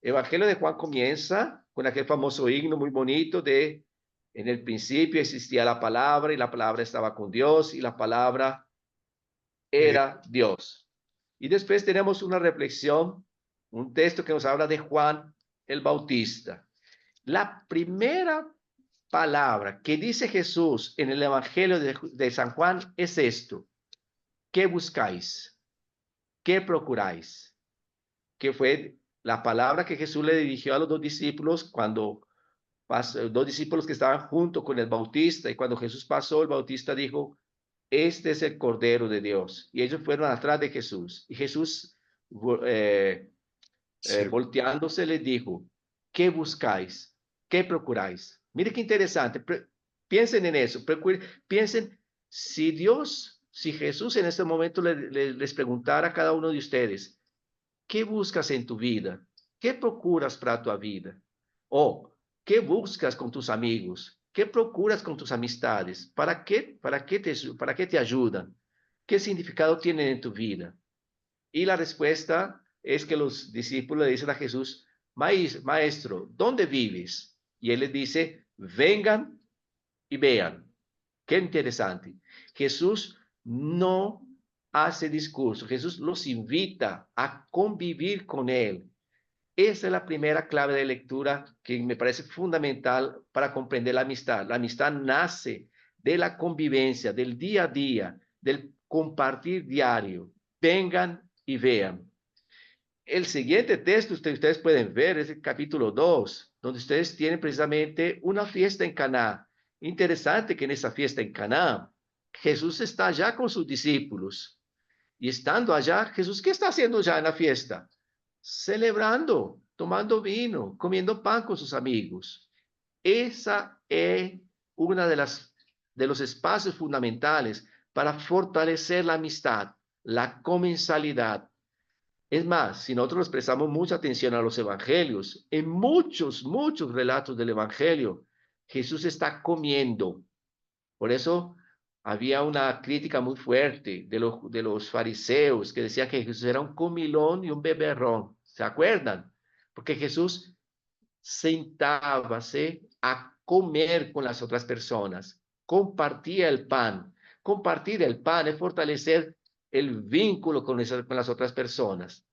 S1: Evangelio de Juan comienza con aquel famoso himno muy bonito de, en el principio existía la palabra y la palabra estaba con Dios y la palabra era Dios. Y después tenemos una reflexión, un texto que nos habla de Juan el Bautista. La primera palabra que dice Jesús en el Evangelio de San Juan es esto: ¿qué buscáis? ¿Qué procuráis? Que fue la palabra que Jesús le dirigió a los dos discípulos cuando dos discípulos que estaban junto con el Bautista, y cuando Jesús pasó, el Bautista dijo, este es el Cordero de Dios. Y ellos fueron atrás de Jesús. Y Jesús,
S6: Sí.
S1: volteándose, les dijo, ¿qué buscáis? ¿Qué procuráis? Mire qué interesante. Piensen en eso. Piensen, si Dios, si Jesús en este momento les preguntara a cada uno de ustedes, ¿qué buscas en tu vida? ¿Qué procuras para tu vida? ¿O qué buscas con tus amigos? ¿Qué procuras con tus amistades? ¿Para qué te ayudan? ¿Qué significado tienen en tu vida? Y la respuesta es que los discípulos le dicen a Jesús, Maestro, ¿dónde vives? Y él les dice, vengan y vean. Qué interesante. Jesús no hace discurso, Jesús los invita a convivir con él. Esa es la primera clave de lectura que me parece fundamental para comprender la amistad. La amistad nace de la convivencia, del día a día, del compartir diario. Vengan y vean. El siguiente texto, ustedes pueden ver, es el capítulo 2, donde ustedes tienen precisamente una fiesta en Caná. Interesante que en esa fiesta en Caná, Jesús está allá con sus discípulos. Y estando allá, Jesús, ¿qué está haciendo ya en la fiesta? Celebrando, tomando vino, comiendo pan con sus amigos. Esa es una de los espacios fundamentales para fortalecer la amistad, la comensalidad. Es más, si nosotros prestamos mucha atención a los evangelios, en muchos relatos del evangelio, Jesús está comiendo. Por eso había una crítica muy fuerte de los fariseos que decía que Jesús era un comilón y un beberrón. ¿Se acuerdan? Porque Jesús sentábase a comer con las otras personas, compartía el pan. Compartir el pan es fortalecer el vínculo con las otras personas.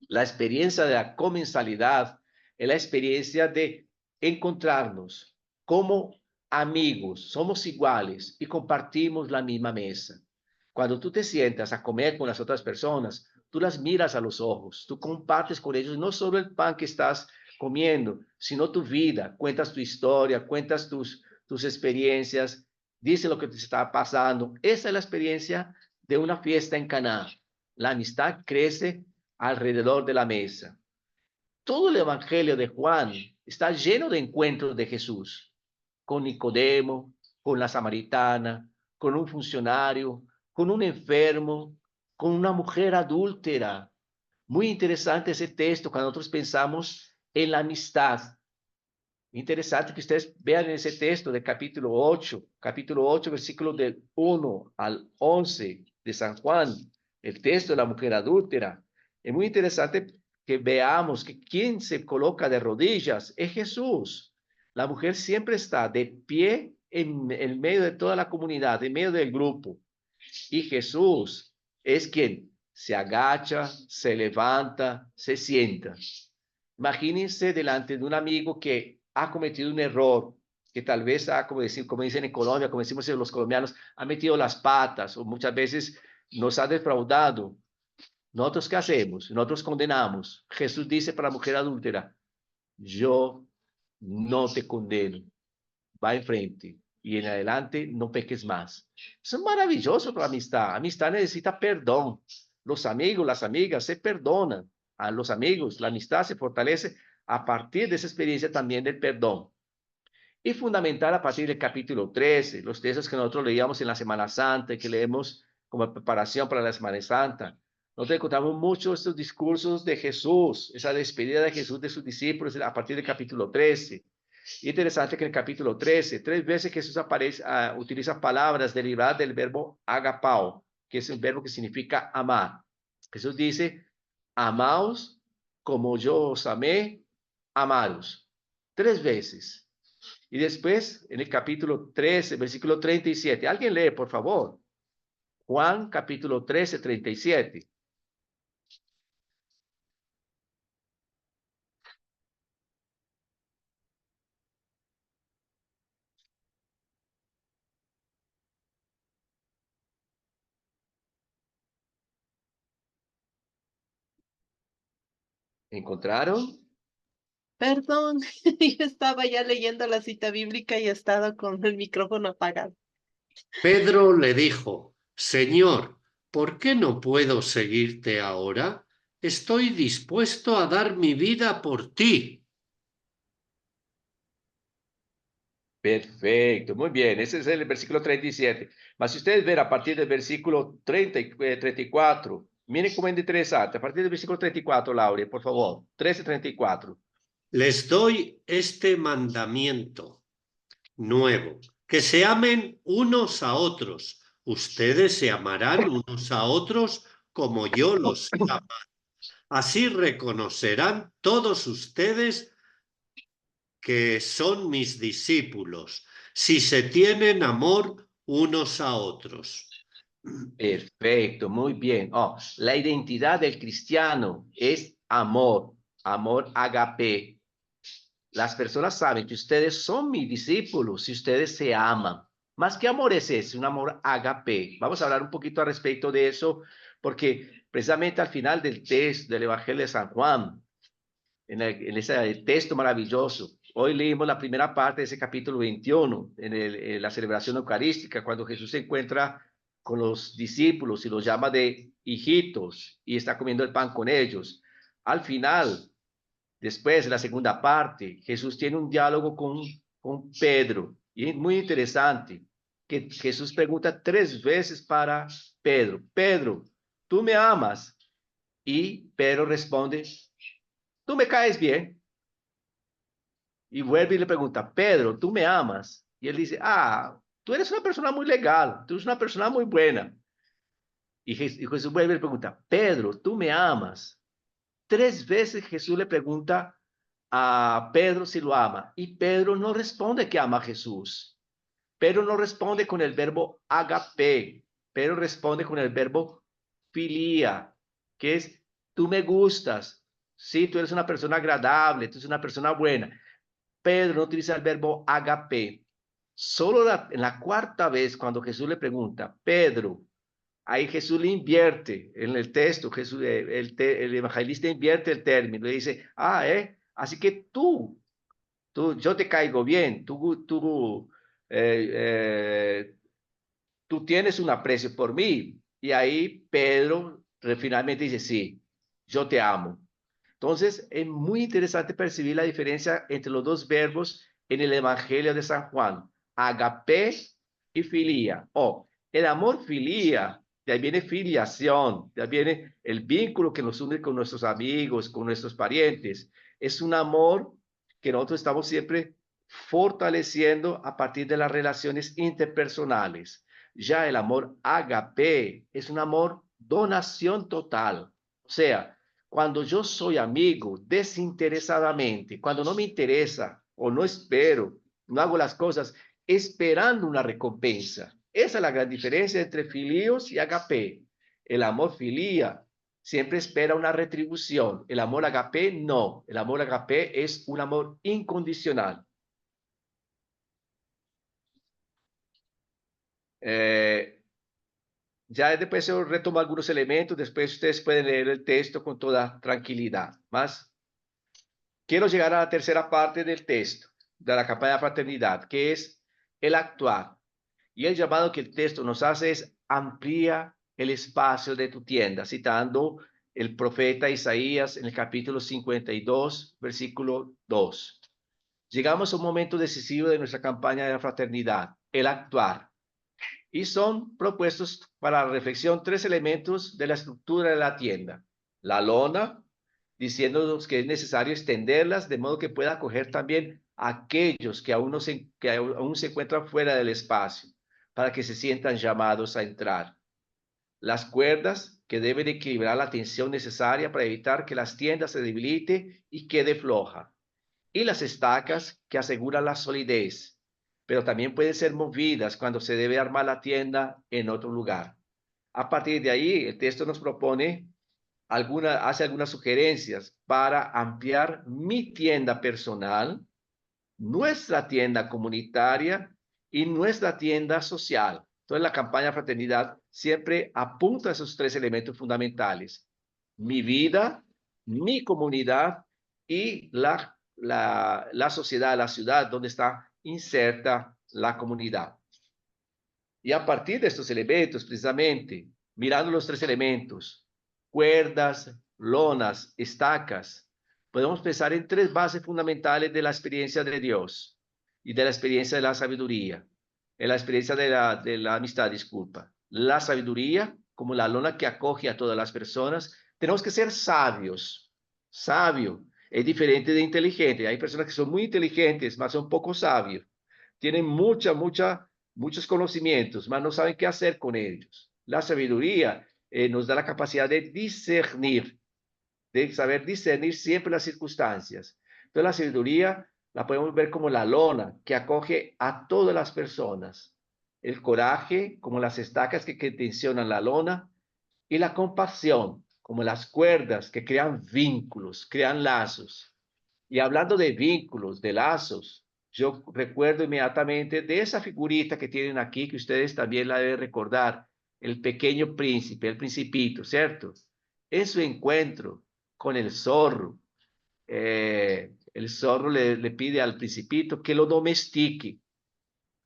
S1: La experiencia de la comensalidad es la experiencia de encontrarnos como amigos, somos iguales y compartimos la misma mesa. Cuando tú te sientas a comer con las otras personas, tú las miras a los ojos, tú compartes con ellos no solo el pan que estás comiendo, sino tu vida, cuentas tu historia, cuentas tus experiencias, dices lo que te está pasando. Esa es la experiencia de una fiesta en Caná. La amistad crece alrededor de la mesa. Todo el Evangelio de Juan está lleno de encuentros de Jesús, con Nicodemo, con la samaritana, con un funcionario, con un enfermo, con una mujer adúltera. Muy interesante ese texto cuando nosotros pensamos en la amistad. Interesante que ustedes vean ese texto del capítulo 8, versículo del 1 al 11 de San Juan, el texto de la mujer adúltera. Es muy interesante que veamos que quien se coloca de rodillas es Jesús. La mujer siempre está de pie en medio de toda la comunidad, en medio del grupo. Y Jesús es quien se agacha, se levanta, se sienta. Imagínense delante de un amigo que ha cometido un error, que tal vez ha, como dicen en Colombia, como decimos los colombianos, ha metido las patas o muchas veces nos ha defraudado. ¿Nosotros qué hacemos? Nosotros condenamos. Jesús dice para la mujer adúltera, yo no te condeno, va enfrente y en adelante no peques más. Eso es maravilloso para la amistad. Amistad necesita perdón. Los amigos, las amigas se perdonan. A los amigos, la amistad se fortalece a partir de esa experiencia también del perdón. Y fundamental a partir del capítulo 13, los textos que nosotros leíamos en la Semana Santa y que leemos como preparación para la Semana Santa. Nosotros encontramos muchos estos discursos de Jesús, esa despedida de Jesús de sus discípulos a partir del capítulo 13. Interesante que en el capítulo 13, 3 veces Jesús aparece, utiliza palabras derivadas del verbo agapao, que es el verbo que significa amar. Jesús dice, amaos como yo os amé, amados. 3 veces. Y después, en el capítulo 13, versículo 37, alguien lee, por favor. Juan, capítulo 13, 37. ¿Encontraron?
S2: Perdón, yo estaba ya leyendo la cita bíblica y he estado con el micrófono apagado.
S6: Pedro le dijo, Señor, ¿por qué no puedo seguirte ahora? Estoy dispuesto a dar mi vida por ti.
S1: Perfecto, muy bien. Ese es el versículo 37. Mas si ustedes ven a partir del versículo 34, miren cómo es interesante. A partir del versículo 34, Laura, por favor. 13:34.
S6: Les doy este mandamiento nuevo, que se amen unos a otros. Ustedes se amarán unos a otros como yo los he amado. Así reconocerán todos ustedes que son mis discípulos, si se tienen amor unos a otros.
S1: Perfecto, muy bien. Oh, la identidad del cristiano es amor, amor agape. Las personas saben que ustedes son mis discípulos si ustedes se aman. Más que amor es ese, un amor agape. Vamos a hablar un poquito al respecto de eso, porque precisamente al final del texto del Evangelio de San Juan, en ese texto maravilloso, hoy leímos la primera parte de ese capítulo 21, en la celebración eucarística, cuando Jesús se encuentra con los discípulos y los llama de hijitos y está comiendo el pan con ellos. Al final, después, en la segunda parte, Jesús tiene un diálogo con Pedro. Y es muy interesante que Jesús pregunta 3 veces para Pedro, Pedro, ¿tú me amas? Y Pedro responde, tú me caes bien. Y vuelve y le pregunta, Pedro, ¿tú me amas? Y él dice, tú eres una persona muy legal, tú eres una persona muy buena. Y Jesús vuelve y le pregunta, Pedro, ¿tú me amas? 3 veces Jesús le pregunta a Pedro si lo ama. Y Pedro no responde que ama a Jesús. Pedro no responde con el verbo agape. Pedro responde con el verbo filia, que es, tú me gustas. Sí, tú eres una persona agradable, tú eres una persona buena. Pedro no utiliza el verbo agape. Solo en la cuarta vez, cuando Jesús le pregunta, Pedro, ahí Jesús le invierte en el texto, Jesús, el evangelista invierte el término, le dice, así que yo te caigo bien, tú tienes un aprecio por mí. Y ahí Pedro finalmente dice, sí, yo te amo. Entonces, es muy interesante percibir la diferencia entre los dos verbos en el Evangelio de San Juan, agape y filia. El amor filia, de ahí viene filiación, de ahí viene el vínculo que nos une con nuestros amigos, con nuestros parientes. Es un amor que nosotros estamos siempre fortaleciendo a partir de las relaciones interpersonales. Ya el amor agape es un amor donación total. O sea, cuando yo soy amigo desinteresadamente, cuando no me interesa o no espero, no hago las cosas esperando una recompensa. Esa es la gran diferencia entre filios y agape. El amor filia siempre espera una retribución. El amor agape no. El amor agape es un amor incondicional. Ya después yo retomo algunos elementos, después ustedes pueden leer el texto con toda tranquilidad. Más, quiero llegar a la tercera parte del texto, de la campaña de fraternidad, que es el actuar. Y el llamado que el texto nos hace es amplía el espacio de tu tienda, citando el profeta Isaías en el capítulo 52, versículo 2. Llegamos a un momento decisivo de nuestra campaña de la fraternidad, el actuar. Y son propuestos para la reflexión 3 elementos de la estructura de la tienda. La lona, diciéndonos que es necesario extenderlas de modo que pueda acoger también a aquellos que aún se encuentran fuera del espacio, para que se sientan llamados a entrar. Las cuerdas, que deben equilibrar la tensión necesaria para evitar que las tiendas se debilite y quede floja. Y las estacas, que aseguran la solidez, pero también pueden ser movidas cuando se debe armar la tienda en otro lugar. A partir de ahí, el texto nos propone hace algunas sugerencias para ampliar mi tienda personal, nuestra tienda comunitaria y nuestra tienda social. Entonces, la campaña Fraternidad siempre apunta a esos 3 elementos fundamentales. Mi vida, mi comunidad y la sociedad, la ciudad donde está inserta la comunidad. Y a partir de estos elementos, precisamente, mirando los tres elementos, cuerdas, lonas, estacas, podemos pensar en tres bases fundamentales de la experiencia de Dios y de la experiencia de la sabiduría, en la experiencia de la amistad, disculpa. La sabiduría, como la lona que acoge a todas las personas, tenemos que ser sabios. Sabio es diferente de inteligente. Hay personas que son muy inteligentes, mas son poco sabios. Tienen muchos conocimientos, mas no saben qué hacer con ellos. La sabiduría nos da la capacidad de saber discernir siempre las circunstancias. Entonces la sabiduría la podemos ver como la lona que acoge a todas las personas. El coraje como las estacas que tensionan la lona y la compasión como las cuerdas que crean vínculos, crean lazos. Y hablando de vínculos, de lazos, yo recuerdo inmediatamente de esa figurita que tienen aquí, que ustedes también la deben recordar, el pequeño príncipe, el principito, ¿cierto? En su encuentro con el zorro le pide al principito que lo domestique.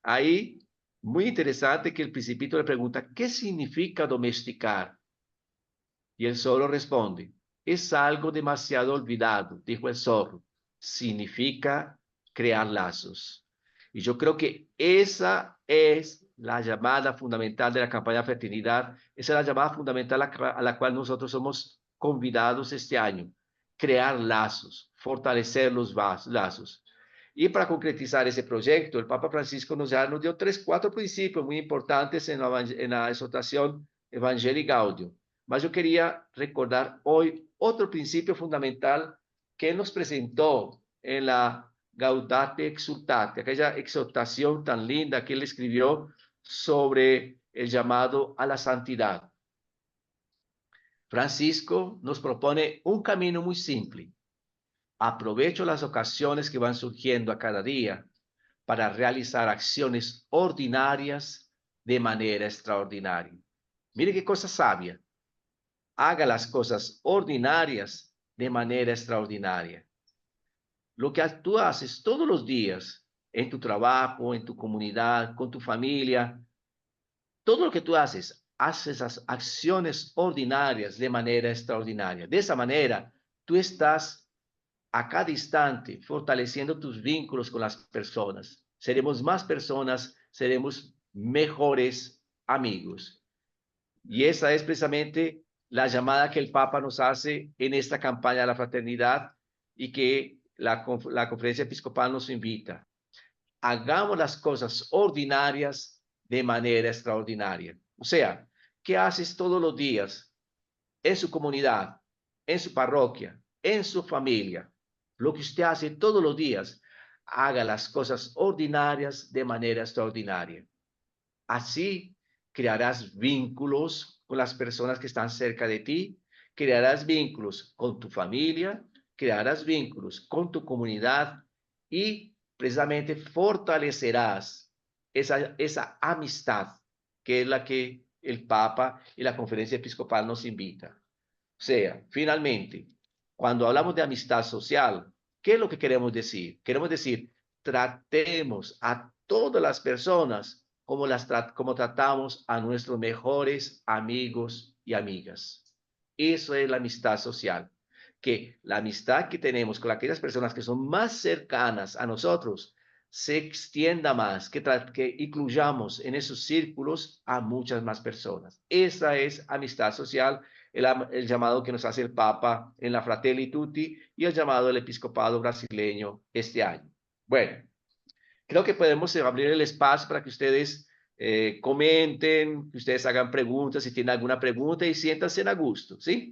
S1: Ahí, muy interesante que el principito le pregunta, ¿qué significa domesticar? Y el zorro responde, es algo demasiado olvidado, dijo el zorro. Significa crear lazos. Y yo creo que esa es la llamada fundamental de la campaña de fraternidad, esa es la llamada fundamental a la cual nosotros somos convidados este año, crear lazos, fortalecer los lazos. Y para concretizar ese proyecto, el Papa Francisco nos dio 4 principios muy importantes en la exhortación Evangelii Gaudium. Mas yo quería recordar hoy otro principio fundamental que él nos presentó en la Gaudate Exultate, aquella exhortación tan linda que él escribió sobre el llamado a la santidad. Francisco nos propone un camino muy simple. Aprovecho las ocasiones que van surgiendo a cada día para realizar acciones ordinarias de manera extraordinaria. Mire qué cosa sabia. Haga las cosas ordinarias de manera extraordinaria. Lo que tú haces todos los días en tu trabajo, en tu comunidad, con tu familia, todo lo que tú haces esas acciones ordinarias de manera extraordinaria. De esa manera, tú estás a cada instante fortaleciendo tus vínculos con las personas. Seremos más personas, seremos mejores amigos. Y esa es precisamente la llamada que el Papa nos hace en esta campaña de la fraternidad y que la Conferencia Episcopal nos invita. Hagamos las cosas ordinarias de manera extraordinaria. O sea, ¿qué haces todos los días en su comunidad, en su parroquia, en su familia? Lo que usted hace todos los días, haga las cosas ordinarias de manera extraordinaria. Así crearás vínculos con las personas que están cerca de ti, crearás vínculos con tu familia, crearás vínculos con tu comunidad y precisamente fortalecerás esa amistad que es la que el Papa y la Conferencia Episcopal nos invita. O sea, finalmente, cuando hablamos de amistad social, ¿qué es lo que queremos decir? Queremos decir, tratemos a todas las personas como tratamos a nuestros mejores amigos y amigas. Eso es la amistad social. Que la amistad que tenemos con aquellas personas que son más cercanas a nosotros se extienda más, que incluyamos en esos círculos a muchas más personas. Esa es amistad social, el llamado que nos hace el Papa en la Fratelli Tutti y el llamado del episcopado brasileño este año. Bueno, creo que podemos abrir el espacio para que ustedes comenten, que ustedes hagan preguntas, si tienen alguna pregunta y siéntanse a gusto, ¿sí?